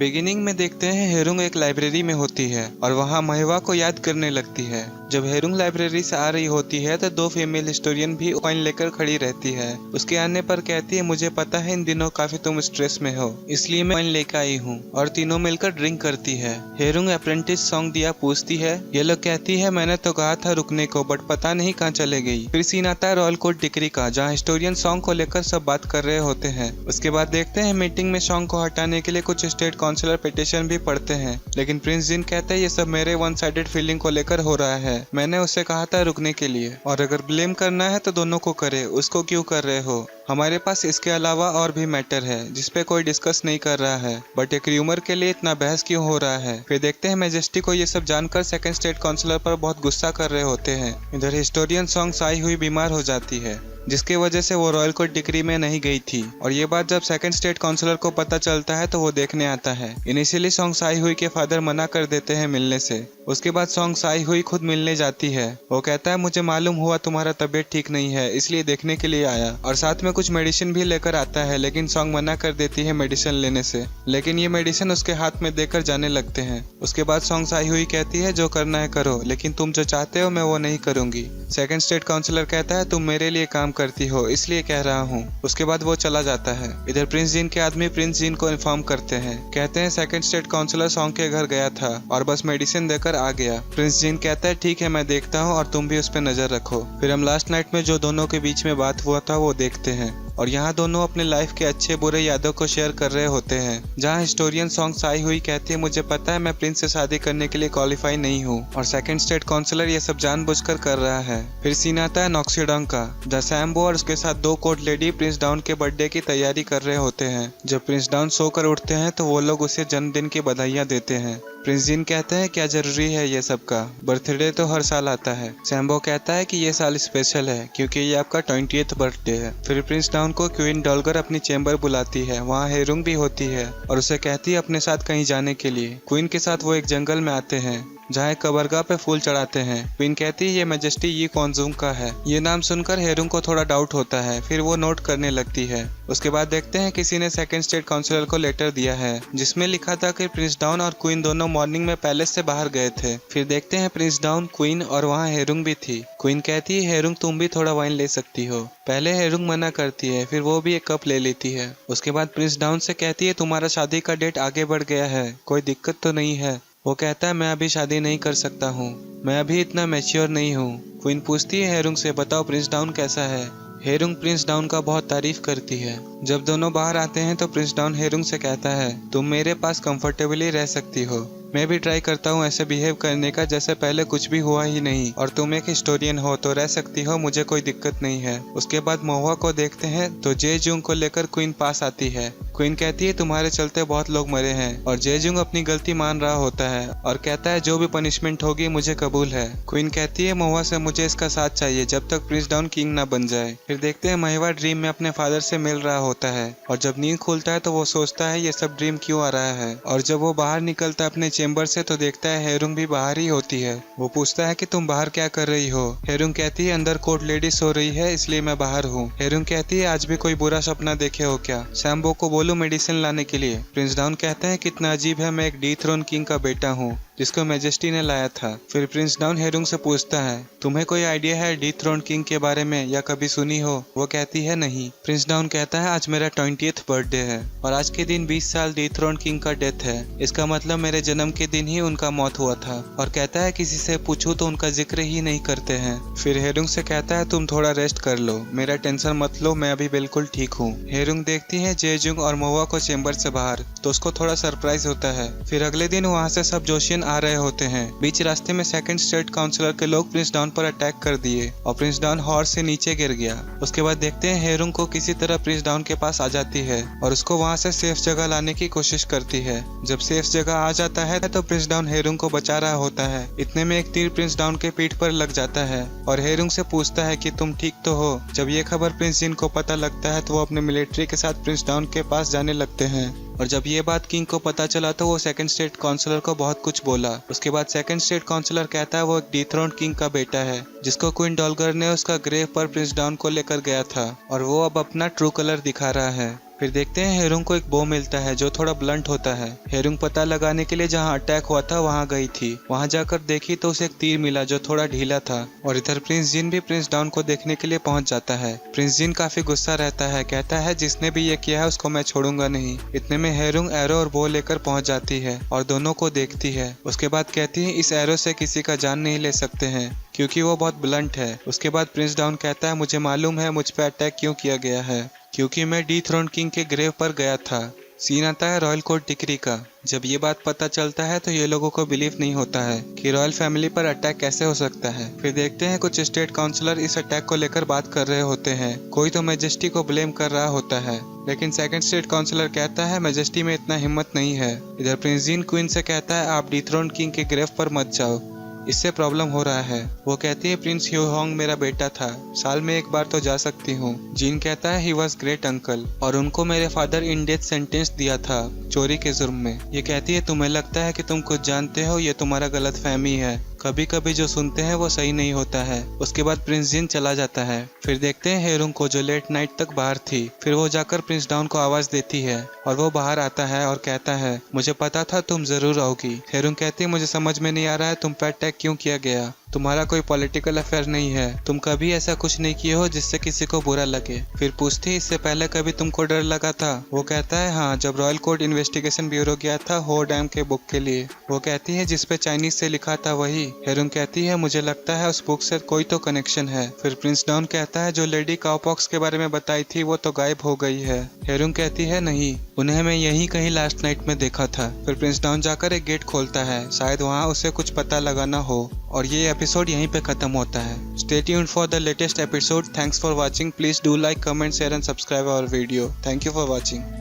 Beginning में देखते हैं हेरुंग एक लाइब्रेरी में होती है और वहाँ महवा को याद करने लगती है। जब हेरुंग लाइब्रेरी से आ रही होती है तो दो फीमेल हिस्टोरियन भी कॉइन लेकर खड़ी रहती है। उसके आने पर कहती है, मुझे पता है इन दिनों काफी तुम स्ट्रेस में हो, इसलिए मैं कॉइन लेकर आई हूँ। और तीनों मिलकर ड्रिंक करती है। हेरुंग अप्रेंटिस सॉन्ग दिया पूछती है। ये लोग कहती है, मैंने तो कहा था रुकने को, बट पता नहीं कहाँ चले गई। फिर सीन आता है रॉयल कोर्ट डिक्री का, जहाँ हिस्टोरियन सॉन्ग को लेकर सब बात कर रहे होते हैं। उसके बाद देखते हैं मीटिंग में सॉन्ग को हटाने के लिए कुछ स्टेट काउंसिलर पिटीशन भी पढ़ते हैं, लेकिन प्रिंस जिन कहते हैं ये सब मेरे वन साइडेड फीलिंग को लेकर हो रहा है। मैंने उससे कहा था रुकने के लिए, और अगर ब्लेम करना है तो दोनों को करे, उसको क्यों कर रहे हो। हमारे पास इसके अलावा और भी मैटर है जिसपे कोई डिस्कस नहीं कर रहा है, बट एक र्यूमर के लिए इतना बहस क्यों हो रहा है। फिर देखते हैं मैजेस्टी को ये सब जानकर सेकंड स्टेट काउंसिलर पर बहुत गुस्सा कर रहे होते हैं। इधर हिस्टोरियन सॉन्ग्स आई हुई बीमार हो जाती है, जिसकी वजह से वो रॉयल कोर्ट डिक्री में नहीं गई थी। और ये बात जब सेकंड स्टेट काउंसिलर को पता चलता है तो वो देखने आता है। इनिशियली सॉन्ग साई हुई के फादर मना कर देते हैं मिलने से। उसके बाद सॉन्ग साई हुई खुद मिलने जाती है। वो कहता है, मुझे मालूम हुआ तुम्हारा तबीयत ठीक नहीं है, इसलिए देखने के लिए आया। और साथ में कुछ मेडिसिन भी लेकर आता है, लेकिन सॉन्ग मना कर देती है मेडिसिन लेने से। लेकिन ये मेडिसिन उसके हाथ में देकर जाने लगते हैं। उसके बाद सॉन्ग साई हुई कहती है, जो करना है करो, लेकिन तुम जो चाहते हो मैं वो नहीं करूंगी। सेकंड स्टेट काउंसिलर कहता है, तुम मेरे लिए काम करती हो इसलिए कह रहा हूँ। उसके बाद वो चला जाता है। इधर प्रिंस जीन के आदमी प्रिंस जीन को इन्फॉर्म करते हैं। कहते हैं सेकंड स्टेट काउंसिलर सॉन्ग के घर गया था और बस मेडिसिन देकर आ गया। प्रिंस जीन कहता है, ठीक है मैं देखता हूँ और तुम भी उस पर नजर रखो। फिर हम लास्ट नाइट में जो दोनों के बीच में बात हुआ था वो देखते हैं, और यहाँ दोनों अपने लाइफ के अच्छे बुरे यादों को शेयर कर रहे होते हैं। जहाँ हिस्टोरियन सॉन्ग आई हुई कहती है, मुझे पता है मैं प्रिंस से शादी करने के लिए क्वालिफाई नहीं हूँ, और सेकंड स्टेट काउंसिलर ये सब जानबूझकर कर रहा है। फिर सीन आता है नॉक्सीडॉन्ग का, जहाँ सैम्बो और उसके साथ दो कोर्ट लेडी प्रिंस डाउन के बर्थडे की तैयारी कर रहे होते हैं। जब प्रिंस डाउन सोकर उठते हैं तो वो लोग उसे जन्मदिन की बधाइयाँ देते हैं। प्रिंस जिन कहते हैं, क्या जरूरी है ये सब का, बर्थडे तो हर साल आता है। सैम्बो कहता है कि ये साल स्पेशल है क्योंकि ये आपका 20th बर्थडे है। फिर प्रिंस डाउन को क्वीन डॉलगर अपनी चेंबर बुलाती है। वहाँ हेरुंग भी होती है और उसे कहती है अपने साथ कहीं जाने के लिए। क्वीन के साथ वो एक जंगल में आते हैं जहाँ एक कबरगाह पे फूल चढ़ाते हैं। क्वीन कहती है, ये मैजेस्टी यी कॉन्जूम का है। ये नाम सुनकर हेरुंग को थोड़ा डाउट होता है, फिर वो नोट करने लगती है। उसके बाद देखते हैं किसी ने सेकंड स्टेट काउंसिलर को लेटर दिया है जिसमें लिखा था कि प्रिंस डाउन और क्वीन दोनों मॉर्निंग में पैलेस से बाहर गए थे। फिर देखते हैं प्रिंस डाउन, क्वीन और वहाँ हेरुंग भी थी। क्वीन कहती है, हेरुंग तुम भी थोड़ा वाइन ले सकती हो। पहले हेरुंग मना करती है, फिर वो भी एक कप ले लेती है। उसके बाद प्रिंस डाउन से कहती है, तुम्हारा शादी का डेट आगे बढ़ गया है, कोई दिक्कत तो नहीं है। वो कहता है, मैं अभी शादी नहीं कर सकता हूँ, मैं अभी इतना मैच्योर नहीं हूँ। क्वीन पूछती है हेरुंग से, बताओ प्रिंस डाउन कैसा है। हेरुंग प्रिंस डाउन का बहुत तारीफ करती है। जब दोनों बाहर आते हैं तो प्रिंस डाउन हेरुंग से कहता है, तुम मेरे पास कंफर्टेबली रह सकती हो। मैं भी ट्राई करता हूँ ऐसे बिहेव करने का जैसे पहले कुछ भी हुआ ही नहीं, और तुम एक हिस्टोरियन हो तो रह सकती हो, मुझे कोई दिक्कत नहीं है। उसके बाद मोहुआ को देखते हैं तो जेजुंग को लेकर क्वीन पास आती है। क्वीन कहती है, तुम्हारे चलते बहुत लोग मरे हैं, और जेजुंग अपनी गलती मान रहा होता है और कहता है, जो भी पनिशमेंट होगी मुझे कबूल है। क्वीन कहती है, मोहुआ से मुझे इसका साथ चाहिए जब तक प्रिंस डाउन किंग ना बन जाए। फिर देखते हैं महवा ड्रीम में अपने फादर से मिल रहा होता है, और जब नींद खुलता है तो वो सोचता है ये सब ड्रीम क्यों आ रहा है। और जब वो बाहर निकलता है अपने चेंबर से तो देखता है हेरुंग भी बाहर ही होती है। वो पूछता है कि तुम बाहर क्या कर रही हो। हेरुंग कहती है, अंदर कोर्ट लेडी सो रही है इसलिए मैं बाहर हूँ। हेरुंग कहती है, आज भी कोई बुरा सपना देखे हो क्या, सैम्बो को बोलो मेडिसिन लाने के लिए। प्रिंस डाउन कहता है, कितना अजीब है, मैं एक डीथ्रोन किंग का बेटा हूँ जिसको मैजेस्टी ने लाया था। फिर प्रिंस डाउन हेरुंग से पूछता है, तुम्हें कोई आइडिया है डीथ्रोन किंग के बारे में या कभी सुनी हो। वो कहती है, नहीं। प्रिंस डाउन कहता है, आज मेरा 20th बर्थडे है और आज के दिन 20 साल डीथ्रोन किंग का डेथ है। इसका मतलब मेरे जन्म के दिन ही उनका मौत हुआ था। और कहता है, किसी से पूछूं तो उनका जिक्र ही नहीं करते हैं। फिर हेरुंग से कहता है, तुम थोड़ा रेस्ट कर लो, मेरा टेंशन मत लो, मैं अभी बिल्कुल ठीक हूँ। हेरुंग देखती है जेजुंग और मोहुआ को चेंबर से बाहर, तो उसको थोड़ा सरप्राइज होता है। फिर अगले दिन वहाँ से सब जोशियन आ रहे होते हैं। बीच रास्ते में सेकंड स्टेट काउंसिलर के लोग प्रिंस डाउन पर अटैक कर दिए और प्रिंस डाउन हॉर्स से नीचे गिर गया। उसके बाद देखते हैं हेरुंग को किसी तरह प्रिंस डाउन के पास आ जाती है और उसको वहाँ से सेफ जगह लाने की कोशिश करती है। जब सेफ जगह आ जाता है तो प्रिंस डाउन हेरुंग को बचा रहा होता है। इतने में एक तीर प्रिंस डाउन के पीठ पर लग जाता है और हेरुंग से पूछता है कि तुम ठीक तो हो। जब ये खबर प्रिंस जिन को पता लगता है तो वो अपने मिलिट्री के साथ प्रिंस डाउन के पास जाने लगते हैं। और जब ये बात किंग को पता चला तो वो सेकंड स्टेट काउंसिलर को बहुत कुछ बोला। उसके बाद सेकंड स्टेट काउंसिलर कहता है वो एक डिथ्रोन्ड किंग का बेटा है जिसको क्वीन डॉलगर ने उसका ग्रेव पर प्रिंस डाउन को लेकर गया था और वो अब अपना ट्रू कलर दिखा रहा है। फिर देखते हैं हेरुंग को एक बो मिलता है जो थोड़ा ब्लंट होता है। हेरुंग पता लगाने के लिए जहाँ अटैक हुआ था वहाँ गई थी। वहाँ जाकर देखी तो उसे एक तीर मिला जो थोड़ा ढीला था। और इधर प्रिंस जिन भी प्रिंस डाउन को देखने के लिए पहुँच जाता है। प्रिंस जिन काफी गुस्सा रहता है, कहता है जिसने भी ये किया है उसको मैं छोड़ूंगा नहीं। इतने में हेरुंग एरो और बो लेकर पहुँच जाती है और दोनों को देखती है। उसके बाद कहती है इस एरो से किसी का जान नहीं ले सकते हैं क्योंकि वो बहुत ब्लंट है। उसके बाद प्रिंस डाउन कहता है मुझे मालूम है मुझ पर अटैक क्यों किया गया है, क्योंकि मैं डीथ्रोन किंग के ग्रेव पर गया था। सीन आता है रॉयल कोर्ट डिक्री का। जब ये बात पता चलता है तो ये लोगों को बिलीव नहीं होता है कि रॉयल फैमिली पर अटैक कैसे हो सकता है। फिर देखते हैं कुछ स्टेट काउंसलर इस अटैक को लेकर बात कर रहे होते हैं। कोई तो मैजेस्टी को ब्लेम कर रहा होता है, लेकिन सेकंड स्टेट काउंसलर कहता है मैजेस्टी में इतना हिम्मत नहीं है। इधर प्रिंस जिन क्वीन से कहता है आप डीथ्रोन किंग के ग्रेव पर मत जाओ, इससे प्रॉब्लम हो रहा है। वो कहती है प्रिंस ह्यू होंग मेरा बेटा था, साल में एक बार तो जा सकती हूँ। जीन कहता है ही वॉज ग्रेट अंकल और उनको मेरे फादर इन डेथ सेंटेंस दिया था चोरी के जुर्म में। ये कहती है तुम्हें लगता है कि तुम कुछ जानते हो, ये तुम्हारा गलत फहमी है। कभी कभी जो सुनते हैं वो सही नहीं होता है। उसके बाद प्रिंस जिन चला जाता है। फिर देखते हैं हेरुंग को जो लेट नाइट तक बाहर थी। फिर वो जाकर प्रिंस डाउन को आवाज देती है और वो बाहर आता है और कहता है मुझे पता था तुम जरूर आओगी। हेरुंग कहती है मुझे समझ में नहीं आ रहा है तुम पे अटैक क्यों किया गया। तुम्हारा कोई पॉलिटिकल अफेयर नहीं है, तुम कभी ऐसा कुछ नहीं किए हो जिससे किसी को बुरा लगे। फिर पूछती है इससे पहले कभी तुमको डर लगा था। वो कहता है हाँ, जब रॉयल कोर्ट इन्वेस्टिगेशन ब्यूरो गया था हो डैम के बुक के लिए। वो कहती है जिसपे चाइनीज से लिखा था वही। हेरुंग कहती है मुझे लगता है उस बुक से कोई तो कनेक्शन है। फिर प्रिंस डाउन कहता है जो लेडी काउपॉक्स के बारे में बताई थी वो तो गायब हो गई है। हेरुंग कहती है नहीं, उन्हें मैं यहीं कहीं लास्ट नाइट में देखा था। फिर प्रिंस डाउन जाकर एक गेट खोलता है, शायद वहाँ उसे कुछ पता लगाना हो। और ये एपिसोड यहीं पे खत्म होता है। Stay tuned for the latest episode. Thanks for watching. Please do like, comment, share and subscribe our video. Thank you for watching.